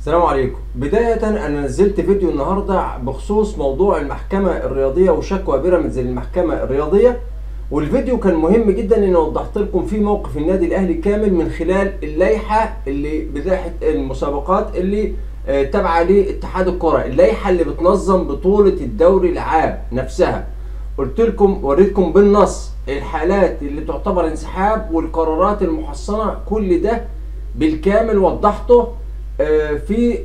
السلام عليكم. بداية أنا نزلت فيديو النهاردة بخصوص موضوع المحكمة الرياضية وشكوى بيراميدز للمحكمة الرياضية، والفيديو كان مهم جدا إن وضحت لكم فيه موقف النادي الأهلي كامل من خلال اللائحة اللي بلائحة المسابقات اللي تابعة لاتحاد الكرة، اللائحة اللي بتنظم بطولة الدوري العام نفسها. قلت لكم وريتكم بالنص الحالات اللي تعتبر انسحاب والقرارات المحصنة، كل ده بالكامل وضحته في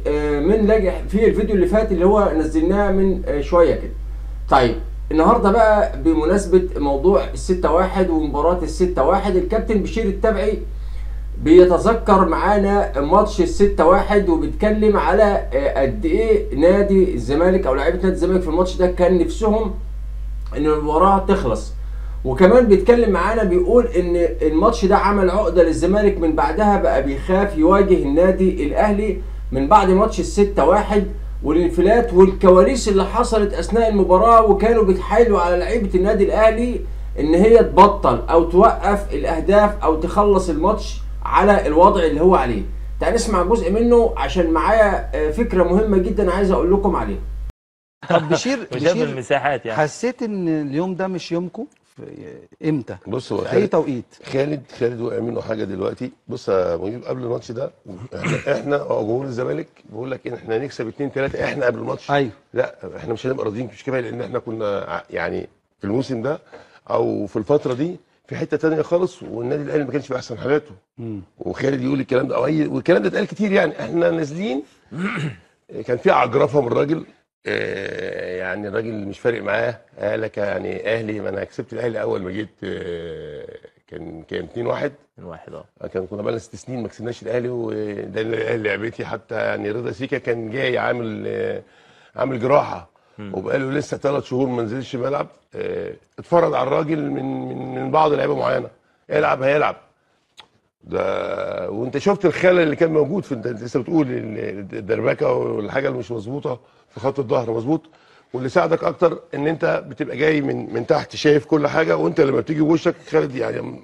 في الفيديو اللي فات اللي هو نزلناه من شويه كده. طيب النهارده بقى بمناسبه موضوع ال6-1 ومباراه ال6-1، الكابتن بشير التبعي بيتذكر معانا ماتش ال6-1 وبيتكلم على قد ايه نادي الزمالك او لاعيبه نادي الزمالك في الماتش ده كان نفسهم ان المباراه تخلص، وكمان بيتكلم معانا بيقول ان الماتش ده عمل عقده للزمالك، من بعدها بقى بيخاف يواجه النادي الاهلي من بعد ماتش ال6-1 والانفلات والكواليس اللي حصلت اثناء المباراه، وكانوا بيتحايلوا على لعيبه النادي الاهلي ان هي تبطل او توقف الاهداف او تخلص الماتش على الوضع اللي هو عليه. تعال نسمع جزء منه عشان معايا فكره مهمه جدا عايز اقول لكم عليها. طب بشير المساحات يعني حسيت ان اليوم ده مش يومكم امتى؟ بص، هو في اي توقيت؟ خالد وقع منه حاجه دلوقتي. بص يا مجيب، قبل الماتش ده احنا جمهور الزمالك بيقول لك ان احنا هنكسب 2-3 احنا قبل الماتش. ايوه. لا، احنا مش هنبقى راضيين، مش كفايه، لان احنا كنا يعني في الموسم ده او في الفتره دي في حته ثانيه خالص، والنادي الاهلي ما كانش في احسن حالاته. وخالد يقول الكلام ده والكلام ده اتقال كتير. يعني احنا نازلين كان في عجرفه من الراجل، يعني الراجل مش فارق معاه، قال لك يعني اهلي، ما انا كسبت الاهلي اول ما جيت، كان 2-1 كنا بقى لنا 6 سنين ما كسبناش الاهلي، وده الاهلي لعبتي. حتى يعني رضا سيكا كان جاي عامل جراحه وبقاله لسه 3 شهور ما نزلش ملعب. اتفرج على الراجل من بعض لعيبه معينه، العب هيلعب ده. وانت شفت الخلل اللي كان موجود في، انت لسه بتقول الدربكه والحاجه اللي مش مظبوطه في خط الظهر مظبوط، واللي ساعدك اكتر ان انت بتبقى جاي من تحت شايف كل حاجه، وانت لما بتيجي وشك خالد يعني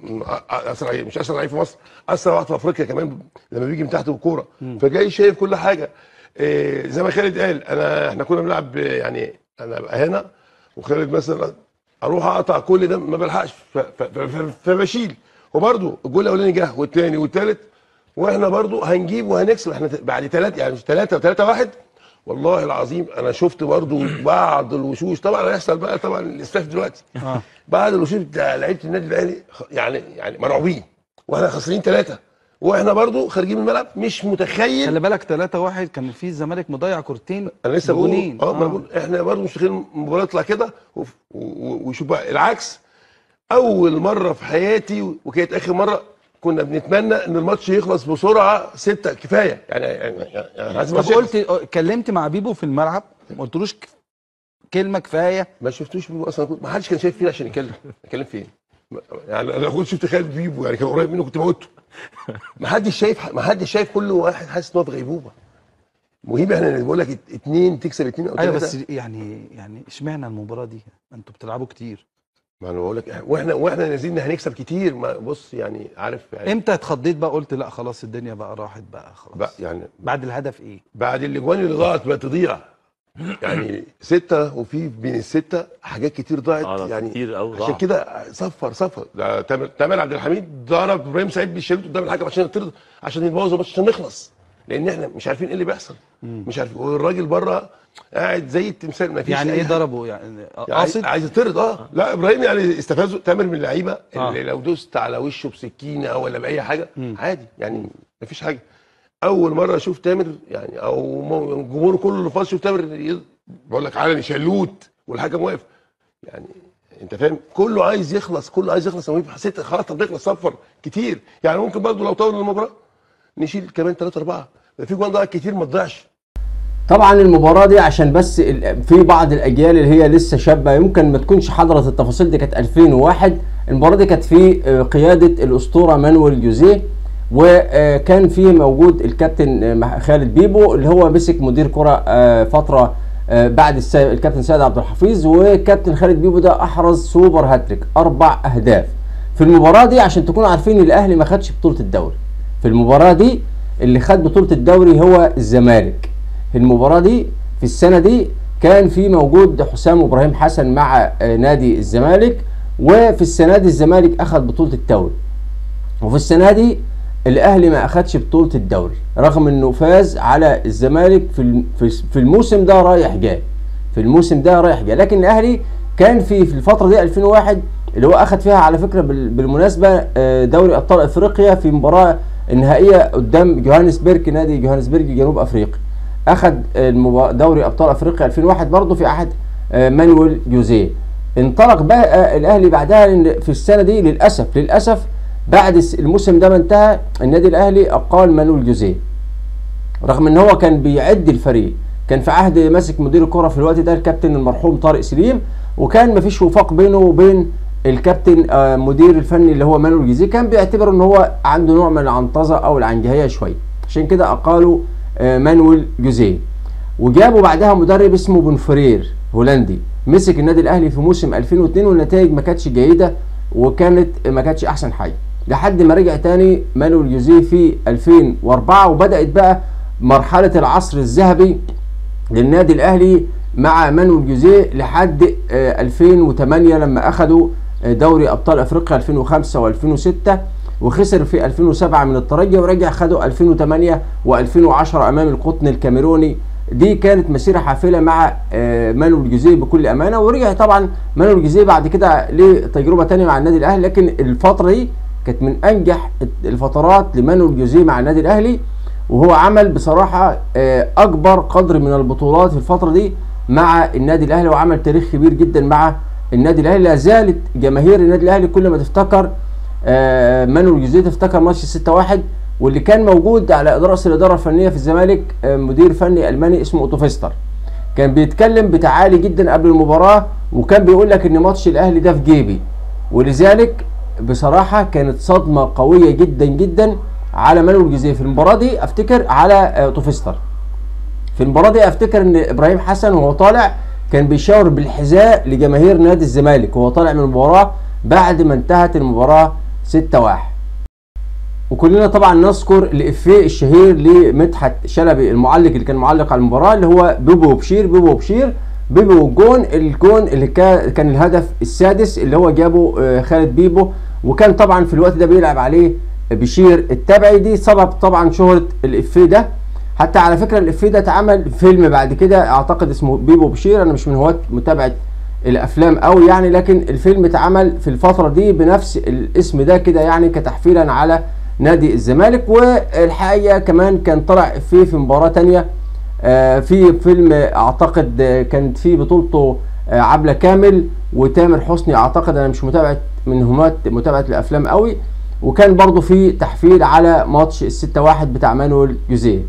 اسرع، مش اسرع لعيب في مصر، اسرع واحد في افريقيا كمان لما بيجي من تحت بالكوره، فجاي شايف كل حاجه. زي ما خالد قال، احنا كنا بنلعب، يعني انا ابقى هنا وخالد مثلا اروح اقطع كل ده ما بلحقش، فبشيل. وبرده الجول الاولاني جه والثاني والثالث، واحنا برده هنجيب وهنكسب. احنا بعد 3 يعني مش 3-1 والله العظيم. انا شفت برده بعض الوشوش، طبعا هيحصل بقى طبعا الاسفاف دلوقتي. بعض الوشوش بتاع لعيبه النادي الاهلي يعني مرعوبين، واحنا خاسرين 3 واحنا برده خارجين من الملعب. مش متخيل. خلي بالك 3-1 كان في الزمالك مضيع كورتين. انا لسه جونين. بقول احنا برده مش متخيل المباراه تطلع كده. وشوف بقى العكس، اول مره في حياتي وكانت اخر مره كنا بنتمنى ان الماتش يخلص بسرعه 6 كفايه يعني طب قلت كلمت مع بيبو في الملعب ما قلتلوش كلمه كفايه؟ ما شفتوش بيبو اصلا، ما حدش كان شايف فينا عشان يتكلم فين. يعني انا كنت شفت خالد بيبو، يعني كان قريب منه كنت موته. ما حدش شايف كل واحد حاسس ان هو في غيبوبه. مهيب، احنا بقول لك 2 تكسب 2 او 3. ايوه بس يعني اشمعنى المباراه دي؟ انتوا بتلعبوا كتير. ما انا بقول لك واحنا نازلين هنكسب كتير. ما بص يعني عارف يعني امتى اتخضيت بقى قلت لا خلاص الدنيا بقى راحت بقى خلاص بقى؟ يعني بعد الهدف ايه؟ بعد الاجوان اللي ضاعت بقى تضيع. يعني 6 وفي بين ال6 حاجات كتير ضاعت يعني كتير قوي. عشان كده صفر ده تامر عبد الحميد ضرب ابراهيم سعيد بالشريط قدام الحكم عشان يطرد، عشان يبوظ الماتش عشان نخلص، لان احنا مش عارفين ايه اللي بيحصل. مش عارف. والراجل بره قاعد زي التمثال ما فيش. يعني ايه ضربه؟ يعني قاصد عايز يطرد. لا، ابراهيم يعني استفزه تامر من اللعيبه اللي لو دوست على وشه بسكينه ولا باي حاجه عادي، يعني ما فيش حاجه. اول مره اشوف تامر يعني، او الجمهور كله اللي فاضي شوف تامر بقول لك علني شلوت والحكم واقف. يعني انت فاهم، كله عايز يخلص. حسيت خلاص طب نخلص، صفر كتير. يعني ممكن برضه لو طول المباراه نشيل كمان 3-4. في جوان ضاعت كتير ما تضيعش. طبعا المباراة دي عشان بس في بعض الأجيال اللي هي لسه شابة يمكن ما تكونش حضرت التفاصيل دي، كانت 2001. المباراة دي كانت في قيادة الأسطورة مانويل جوزيه، وكان فيه موجود الكابتن خالد بيبو اللي هو مسك مدير كرة فترة بعد الكابتن سيد عبد الحفيظ، وكابتن خالد بيبو ده أحرز سوبر هاتريك 4 أهداف في المباراة دي. عشان تكونوا عارفين الأهلي ما خدش بطولة الدوري في المباراة دي. اللي خد بطولة الدوري هو الزمالك. المباراة دي في السنة دي كان في موجود حسام وابراهيم حسن مع نادي الزمالك، وفي السنة دي الزمالك اخذ بطولة الدوري، وفي السنة دي الاهلي ما اخدش بطولة الدوري رغم انه فاز على الزمالك في الموسم ده رايح جاي، لكن الاهلي كان في الفترة دي 2001 اللي هو اخذ فيها على فكرة بالمناسبة دوري ابطال افريقيا في مباراة النهائية قدام جوهانسبرج، نادي جوهانسبرج جنوب افريقيا، اخذ دوري ابطال افريقيا 2001 برضه في عهد مانويل جوزيه. انطلق بقى الاهلي بعدها في السنة دي للاسف بعد الموسم ده ما انتهى النادي الاهلي اقال مانويل جوزيه، رغم ان هو كان بيعد الفريق، كان في عهد ماسك مدير الكرة في الوقت ده الكابتن المرحوم طارق سليم، وكان مفيش وفاق بينه وبين الكابتن مدير الفني اللي هو مانويل جوزيه، كان بيعتبر ان هو عنده نوع من العنطزه او العنجهيه شويه، عشان كده اقالوا مانويل جوزيه، وجابوا بعدها مدرب اسمه بونفرير هولندي مسك النادي الاهلي في موسم 2002 والنتائج ما كانتش جيده ما كانتش احسن حاجه، لحد ما رجع تاني مانويل جوزيه في 2004 وبدات بقى مرحله العصر الذهبي للنادي الاهلي مع مانويل جوزيه لحد 2008 لما اخذوا دوري ابطال افريقيا 2005 و2006 وخسر في 2007 من الترجي، ورجع خدوا 2008 و2010 امام القطن الكاميروني. دي كانت مسيره حافله مع مانويل جوزيه بكل امانه، ورجع طبعا مانويل جوزيه بعد كده لتجربه ثانيه مع النادي الاهلي، لكن الفتره دي كانت من انجح الفترات لمانويل جوزيه مع النادي الاهلي، وهو عمل بصراحه اكبر قدر من البطولات في الفتره دي مع النادي الاهلي، وعمل تاريخ كبير جدا مع النادي الاهلي. لا زالت جماهير النادي الاهلي كل ما تفتكر مانويل جوزيه تفتكر ماتش 6-1 واللي كان موجود على رأس الاداره الفنيه في الزمالك مدير فني الماني اسمه اوتو فيستر، كان بيتكلم بتعالي جدا قبل المباراه، وكان بيقول لك ان ماتش الاهلي ده في جيبي، ولذلك بصراحه كانت صدمه قويه جدا جدا على مانويل جوزيه في المباراه دي. افتكر على اوتو فيستر في المباراه دي، افتكر ان ابراهيم حسن وهو طالع كان بيشاور بالحذاء لجماهير نادي الزمالك وهو طالع من المباراه بعد ما انتهت المباراه 6-1. وكلنا طبعا نذكر الافيه الشهير لمدحت شلبي المعلق اللي كان معلق على المباراه، اللي هو بيبو بشير بيبو الجون اللي كان الهدف السادس اللي هو جابه خالد بيبو، وكان طبعا في الوقت ده بيلعب عليه بشير التبعي. دي سبب طبعا شهرة الافيه ده، حتى على فكره الافيه ده اتعمل فيلم بعد كده اعتقد اسمه بيبو بشير، انا مش من هواة متابعه الافلام قوي يعني، لكن الفيلم اتعمل في الفتره دي بنفس الاسم ده كده يعني كتحفيلا على نادي الزمالك. والحقيقه كمان كان طلع في مباراه ثانيه في فيلم اعتقد كانت في بطولته عبله كامل وتامر حسني، اعتقد انا مش من هواة متابعه الافلام قوي، وكان برضو في تحفيل على ماتش 6-1 بتاع مانويل جوزيه.